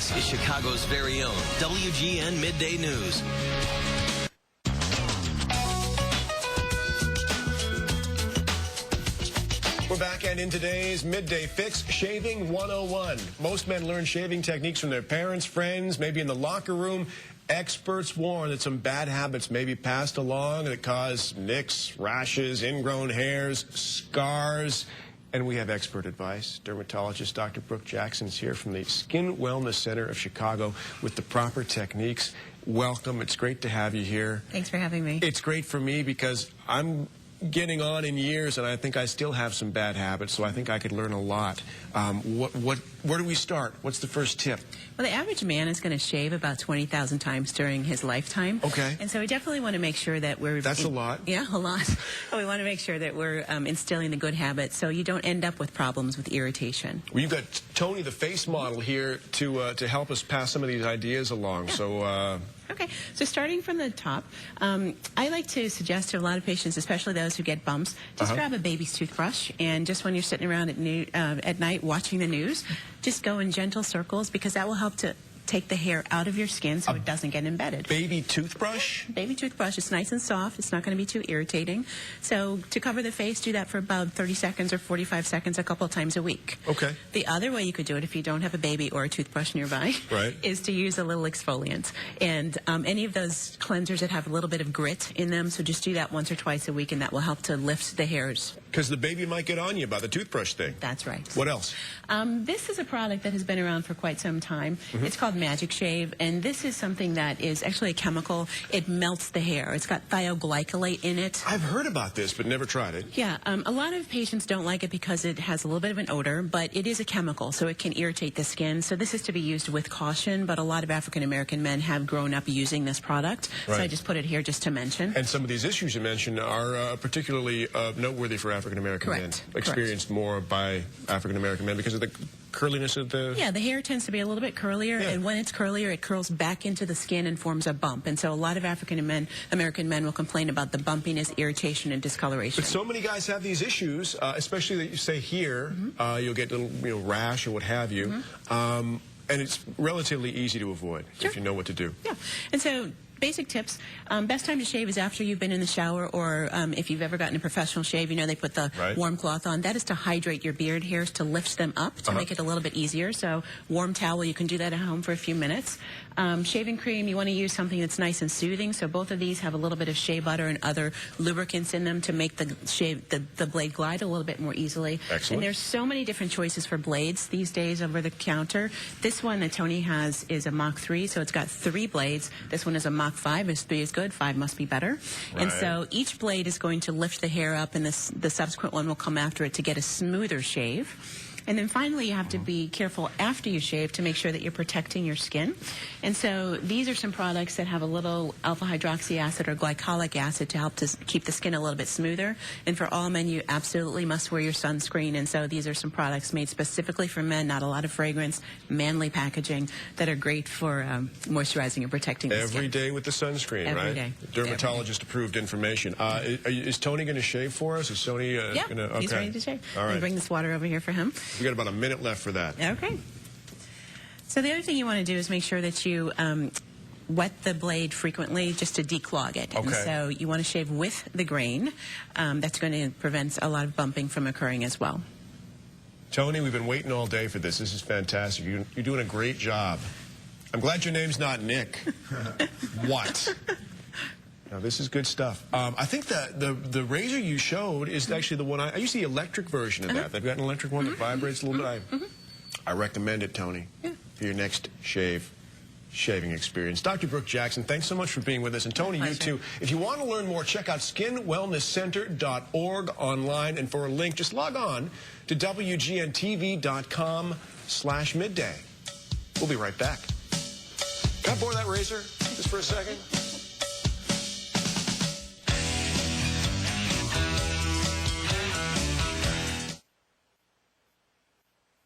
This is Chicago's very own WGN Midday News. We're back, and in today's Midday Fix, Shaving 101. Most men learn shaving techniques from their parents, friends, maybe in the locker room. Experts warn that some bad habits may be passed along that cause nicks, rashes, ingrown hairs, scars. And we have expert advice. Dermatologist Dr. Brooke Jackson is here from the Skin Wellness Center of Chicago with the proper techniques. Welcome. It's great to have you here. Thanks for having me. It's great for me because I'm getting on in years, and I think I still have some bad habits, so I think I could learn a lot. Where do we start? What's the first tip? Well, the average man is going to shave about 20,000 times during his lifetime. Okay. And so we definitely want to make sure that we're... That's a lot. Yeah, a lot. We want to make sure that we're instilling the good habits so you don't end up with problems with irritation. Well, you've got Tony, the face model, here to help us pass some of these ideas along. Yeah. So... Okay, so starting from the top, I like to suggest to a lot of patients, especially those who get bumps, just grab a baby's toothbrush, and just when you're sitting around at night watching the news, just go in gentle circles, because that will help to take the hair out of your skin so it doesn't get embedded. Baby toothbrush? Baby toothbrush. It's nice and soft. It's not going to be too irritating. So to cover the face, do that for about 30 seconds or 45 seconds a couple of times a week. Okay. The other way you could do it if you don't have a baby or a toothbrush nearby is to use a little exfoliant. And any of those cleansers that have a little bit of grit in them, so just do that once or twice a week, and that will help to lift the hairs. Because the baby might get on you by the toothbrush thing. That's right. What else? This is a product that has been around for quite some time. It's called Magic Shave, and this is something that is actually a chemical. It melts the hair. It's got thioglycolate in it. I've heard about this, but never tried it. Yeah, a lot of patients don't like it because it has a little bit of an odor, but it is a chemical, so it can irritate the skin. So this is to be used with caution, but a lot of African-American men have grown up using this product. So I just put it here just to mention. And some of these issues you mentioned are particularly noteworthy for African-American men. Experienced more by African-American men because of the curliness of the... Yeah, the hair tends to be a little bit curlier, and when it's curlier, it curls back into the skin and forms a bump. And so a lot of African-American men will complain about the bumpiness, irritation, and discoloration. But so many guys have these issues, especially that you say here, you'll get a little rash or what have you, and it's relatively easy to avoid if you know what to do. Yeah, and so... basic tips. Best time to shave is after you've been in the shower, or if you've ever gotten a professional shave, you know they put the warm cloth on. That is to hydrate your beard hairs, to lift them up, to make it a little bit easier. So warm towel, you can do that at home for a few minutes. Shaving cream, you want to use something that's nice and soothing. So both of these have a little bit of shea butter and other lubricants in them to make the blade glide a little bit more easily. Excellent. And there's so many different choices for blades these days over the counter. This one that Tony has is a Mach 3, so it's got 3 blades. This one is a Mach 5. Is 3 is good, 5 must be better. And so each blade is going to lift the hair up, and the subsequent one will come after it to get a smoother shave. And then finally, you have to be careful after you shave to make sure that you're protecting your skin. And so these are some products that have a little alpha hydroxy acid or glycolic acid to help to keep the skin a little bit smoother. And for all men, you absolutely must wear your sunscreen. And so these are some products made specifically for men, not a lot of fragrance, manly packaging, that are great for moisturizing and protecting the skin. Every day with the sunscreen, Every day. Dermatologist approved information. Is Tony going to shave for us? Is Tony going to... He's ready to shave. All right. I'll bring this water over here for him. We got about a minute left for that. Okay. So the other thing you want to do is make sure that you wet the blade frequently just to declog it. Okay. And so you want to shave with the grain. That's going to prevent a lot of bumping from occurring as well. Tony, we've been waiting all day for this. This is fantastic. You're doing a great job. I'm glad your name's not Nick. What? Now, this is good stuff. I think that the razor you showed is actually the one I use the electric version of that. They've got an electric one that vibrates a little bit. I recommend it, Tony, for your next shaving experience. Dr. Brooke Jackson, thanks so much for being with us. And Tony, you too. If you want to learn more, check out skinwellnesscenter.org online. And for a link, just log on to WGN-TV.com/midday. We'll be right back. Can I borrow that razor just for a second?